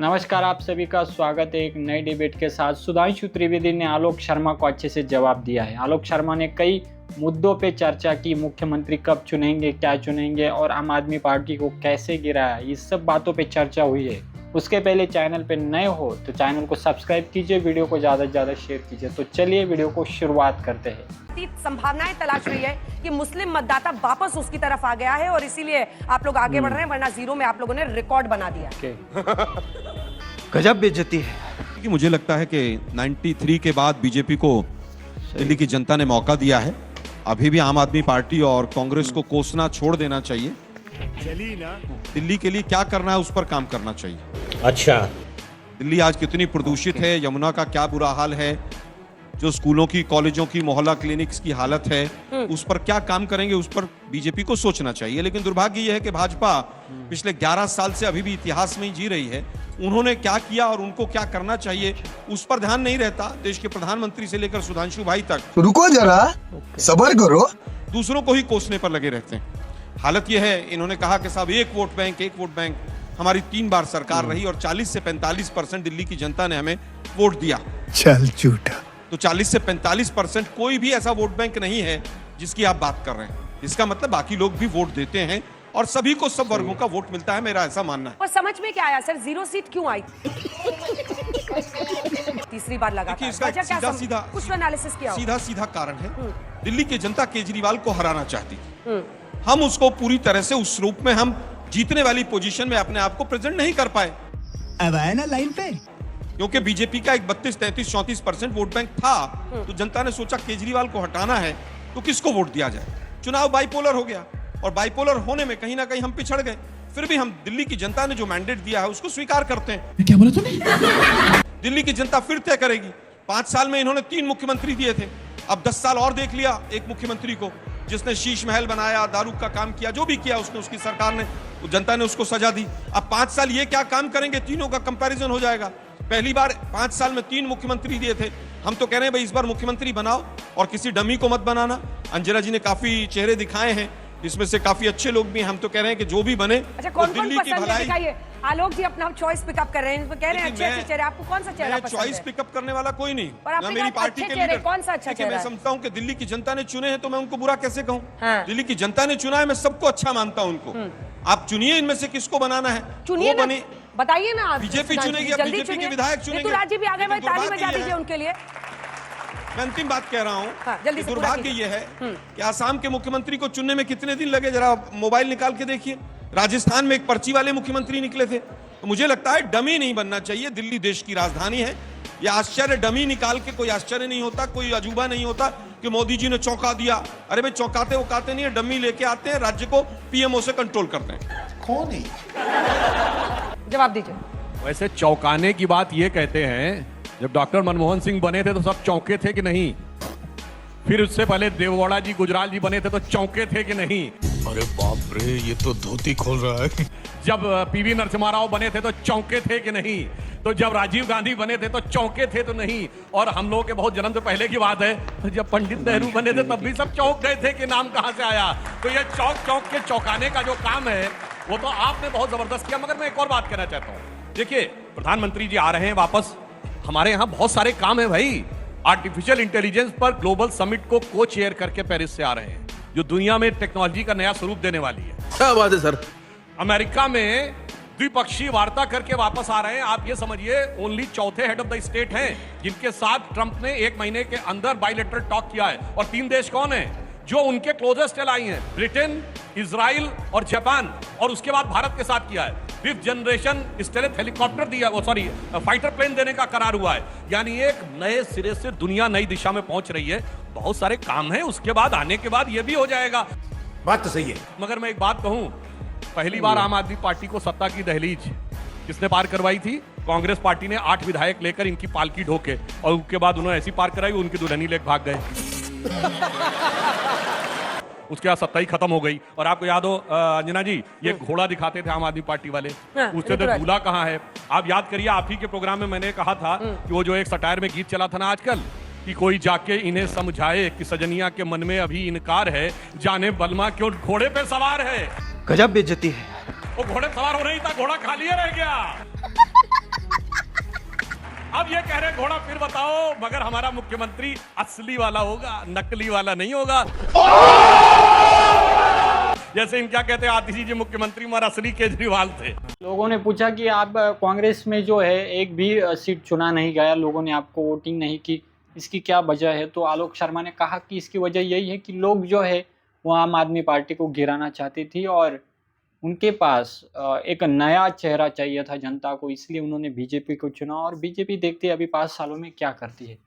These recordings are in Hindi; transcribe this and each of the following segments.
नमस्कार, आप सभी का स्वागत है एक नई डिबेट के साथ। सुधांशु त्रिवेदी ने आलोक शर्मा को अच्छे से जवाब दिया है। आलोक शर्मा ने कई मुद्दों पे चर्चा की, मुख्यमंत्री कब चुनेंगे, क्या चुनेंगे और आम आदमी पार्टी को कैसे गिराया, इस सब बातों पे चर्चा हुई है। उसके पहले चैनल पे नए हो तो चैनल को सब्सक्राइब कीजिए, वीडियो को ज़्यादा से ज़्यादा शेयर कीजिए। तो चलिए वीडियो को शुरुआत करते हैं। संभावनाएं तलाश रही है कि मुस्लिम मतदाता वापस उसकी तरफ आ गया है और इसीलिए आप लोग आगे बढ़ रहे हैं, वरना जीरो में आप लोगों ने रिकॉर्ड बना दिया। गजब बेइज्जती है कि मुझे लगता है कि 93 के बाद बीजेपी को दिल्ली की जनता ने मौका दिया है। अभी भी आम आदमी पार्टी और कांग्रेस को कोसना छोड़ देना चाहिए। चली ना, दिल्ली के लिए क्या करना है उस पर काम करना चाहिए। अच्छा, दिल्ली आज कितनी प्रदूषित है, यमुना का क्या बुरा हाल है, जो स्कूलों की, कॉलेजों की, मोहल्ला क्लिनिक्स की हालत है, उस पर क्या काम करेंगे, उस पर बीजेपी को सोचना चाहिए। लेकिन दुर्भाग्य यह है कि भाजपा पिछले 11 साल से अभी भी इतिहास में ही जी रही है। उन्होंने क्या किया और उनको क्या करना चाहिए उस पर ध्यान नहीं रहता। देश के प्रधानमंत्री से लेकर सुधांशु भाई तक, रुको जरा, सब्र करो, दूसरों को ही कोसने पर लगे रहते हैं। हालत यह है, इन्होंने कहा कि साहब एक वोट बैंक। हमारी 3 बार सरकार रही और 40 से 45% दिल्ली की जनता ने हमें वोट दिया। चल झूठा। तो 40 से 45% कोई भी ऐसा वोट बैंक नहीं है जिसकी आप बात कर रहे हैं। इसका मतलब बाकी लोग भी वोट देते हैं और सभी को सब वर्गों का वोट मिलता है, मेरा ऐसा मानना है। और समझ में क्या आया सर, 0 सीट क्यों आई? तीसरी बार लगा सीधा कारण है, दिल्ली की जनता केजरीवाल को हराना चाहती थी। हम उसको पूरी तरह से उस रूप में हम जीतने वाली पोजीशन में अपने आप को प्रेजेंट नहीं कर पाए। अब आया ना लाइन पे, क्योंकि बीजेपी का एक 32, 33, 34% वोट बैंक था, तो जनता ने सोचा केजरीवाल को हटाना है तो किसको वोट दिया जाए। चुनाव बाइपोलर हो गया और बाइपोलर होने में कहीं ना कहीं हम पिछड़ गए। फिर भी हम दिल्ली की जनता ने जो मैंडेट दिया है उसको स्वीकार करते हैं। क्या बोला तूने? दिल्ली की जनता फिर तय करेगी। 5 साल में इन्होंने 3 मुख्यमंत्री दिए थे, अब 10 साल और देख लिया एक मुख्यमंत्री को, जिसने शीश महल बनाया, दारू का काम किया, जो भी किया उसने, उसकी सरकार ने, जनता ने उसको सजा दी। अब 5 साल ये क्या काम करेंगे, तीनों का कंपैरिजन हो जाएगा। पहली बार 5 साल में 3 मुख्यमंत्री दिए थे, हम तो कह रहे हैं भाई इस बार मुख्यमंत्री बनाओ और किसी डमी को मत बनाना। अंजना जी ने काफी चेहरे दिखाए हैं, इसमें से काफी अच्छे लोग भी हैं। हम तो कह रहे हैं कि जो भी बने, अच्छा, कौन दिल्ली की भलाई। आलोक जी अपना चॉइस पिकअप कर रहे हैं, कह रहे हैं अच्छे चेहरे। आपको कौन सा चेहरा पसंद है? चॉइस पिकअप करने वाला कोई नहीं, मैं मेरी पार्टी के लीडर। कौन सा अच्छा चेहरा? मैं समझता हूं कि दिल्ली की जनता ने चुने हैं तो मैं उनको बुरा कैसे कहूं। दिल्ली की जनता ने चुना है, मैं सबको अच्छा मानता हूं उनको। आप चुनिए इनमें से किसको बनाना है, चुनिए ना, बताइए ना। बीजेपी चुनेगी, बीजेपी के विधायक चुनेंगे। राज्य भी आगे भाई, ताली बजा दीजिए उनके लिए। मैं अंतिम बात कह रहा हूँ, हाँ, दुर्भाग्य ये है कि आसाम के मुख्यमंत्री को चुनने में कितने दिन लगे, जरा मोबाइल निकाल के देखिए। राजस्थान में एक पर्ची वाले मुख्यमंत्री निकले थे। तो मुझे लगता है डमी नहीं बनना चाहिए। दिल्ली देश की राजधानी है। यह आश्चर्य डमी निकाल के कोई आश्चर्य नहीं होता, कोई अजूबा नहीं होता कि मोदी जी ने चौंका दिया। अरे भाई, चौंकाते वकाते नहीं है, डमी लेके आते हैं, राज्य को पीएमओ से कंट्रोल करते हैं। कौन है? जवाब दीजिए। वैसे चौंकाने की बात ये कहते हैं, जब डॉक्टर मनमोहन सिंह बने थे तो सब चौंके थे कि नहीं? फिर उससे पहले देवगौड़ा जी, गुजराल जी बने थे तो चौंके थे कि नहीं? अरे बाप रे, ये तो धोती खोल रहा है। जब पीवी नरसिम्हा राव बने थे तो चौंके थे कि नहीं? तो जब राजीव गांधी बने थे तो चौंके थे तो नहीं? और हम लोगों के बहुत जन्म से पहले की बात है, जब पंडित नेहरू बने थे तब भी सब चौंक गए थे कि नाम कहां से आया। तो ये चौंक के चौंकाने का जो काम है वो तो आपने बहुत जबरदस्त किया। मगर मैं एक और बात कहना चाहता हूँ। देखिए, प्रधानमंत्री जी आ रहे हैं वापस, हमारे यहाँ बहुत सारे काम है भाई। आर्टिफिशियल इंटेलिजेंस पर ग्लोबल समिट को को चेयर करके पेरिस से आ रहे हैं, जो दुनिया में टेक्नोलॉजी का नया स्वरूप देने वाली है। क्या बात है सर। अमेरिका में द्विपक्षीय वार्ता करके वापस आ रहे हैं। आप ये समझिए, ओनली चौथे हेड ऑफ द स्टेट हैं जिनके साथ ट्रंप ने 1 महीने के अंदर बायलैटरल टॉक किया है। और 3 देश कौन है जो उनके क्लोजेस्ट एलाई हैं? ब्रिटेन, इजराइल और जापान। और उसके बाद भारत के साथ किया है। 5th जनरेशन स्टेलेथ हेलीकॉप्टर दिया, फाइटर प्लेन देने का करार हुआ है। यानी एक नए सिरे से दुनिया नई दिशा में पहुंच रही है। बहुत सारे काम है, उसके बाद आने के बाद ये भी हो जाएगा। बात तो सही है। मगर मैं एक बात कहूं, पहली बार आम आदमी पार्टी को सत्ता की दहलीज किसने पार करवाई थी? कांग्रेस पार्टी ने 8 विधायक लेकर इनकी पालकी ढोके, और उसके बाद उन्होंने ऐसी पार कराई, उनकी दुल्हनी लेकर भाग गए। उसके बाद सत्ता ही खत्म हो गई। और आपको याद हो अंजना जी, ये घोड़ा दिखाते थे आम आदमी पार्टी वाले, पूछते थे दूल्हा कहाँ है। आप याद करिए, आप ही के प्रोग्राम में मैंने कहा था कि वो जो एक सटायर में गीत चला था ना आजकल, कि कोई जाके इन्हें समझाए कि सजनिया के मन में अभी इनकार है, जाने बलमा क्यों घोड़े पे सवार है। गजब बेइज्जती है। वो घोड़े सवार हो नहीं था, घोड़ा खाली रह गया। घोड़ा फिर बताओ, मगर हमारा मुख्यमंत्री असली वाला होगा, नकली वाला नहीं होगा। जैसे इन क्या कहते हैं आतिशी जी मुख्यमंत्री मगर असली केजरीवाल थे। लोगों ने पूछा कि आप कांग्रेस में जो है एक भी सीट चुना नहीं गया, लोगों ने आपको वोटिंग नहीं की, इसकी क्या वजह है? तो आलोक शर्मा ने कहा कि इसकी वजह यही है कि लोग जो है वो आम आदमी पार्टी को गिराना चाहती थी और उनके पास एक नया चेहरा चाहिए था जनता को, इसलिए उन्होंने बीजेपी को चुना। और बीजेपी देखते हैं अभी 5 सालों में क्या करती है।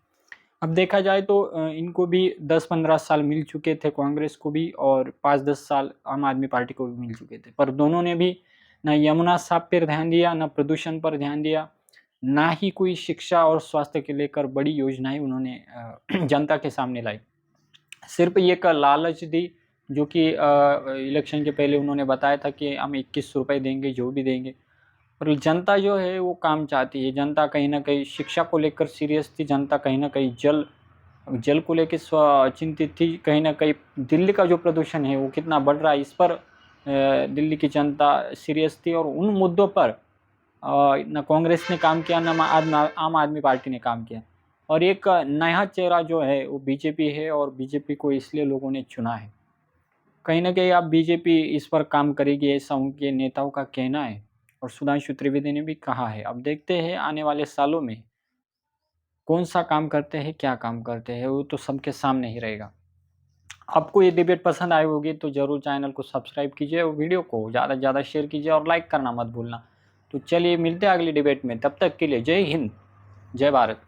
अब देखा जाए तो इनको भी 10-15 साल मिल चुके थे, कांग्रेस को भी, और 5-10 साल आम आदमी पार्टी को भी मिल चुके थे, पर दोनों ने भी न यमुना साहब पर ध्यान दिया, न प्रदूषण पर ध्यान दिया, ना ही कोई शिक्षा और स्वास्थ्य के लेकर बड़ी योजनाएं उन्होंने जनता के सामने लाई। सिर्फ ये एक लालच दी, जो कि इलेक्शन के पहले उन्होंने बताया था कि हम 21 रुपये देंगे, जो भी देंगे, पर जनता जो है वो काम चाहती है। जनता कहीं ना कहीं शिक्षा को लेकर सीरियस थी, जनता कहीं ना कहीं जल को लेकर चिंतित थी, कहीं ना कहीं दिल्ली का जो प्रदूषण है वो कितना बढ़ रहा है इस पर दिल्ली की जनता सीरियस थी। और उन मुद्दों पर न कांग्रेस ने काम किया, न आम आदमी पार्टी ने काम किया। और एक नया चेहरा जो है वो बीजेपी है, और बीजेपी को इसलिए लोगों ने चुना है। कहीं ना कहीं अब बीजेपी इस पर काम करेगी, ऐसा उनके नेताओं का कहना है, और सुधांशु त्रिवेदी ने भी कहा है। अब देखते हैं आने वाले सालों में कौन सा काम करते हैं, क्या काम करते हैं, वो तो सबके सामने ही रहेगा। आपको ये डिबेट पसंद आई होगी तो ज़रूर चैनल को सब्सक्राइब कीजिए और वीडियो को ज़्यादा से ज़्यादा शेयर कीजिए और लाइक करना मत भूलना। तो चलिए मिलते हैं अगली डिबेट में, तब तक के लिए जय हिंद, जय भारत।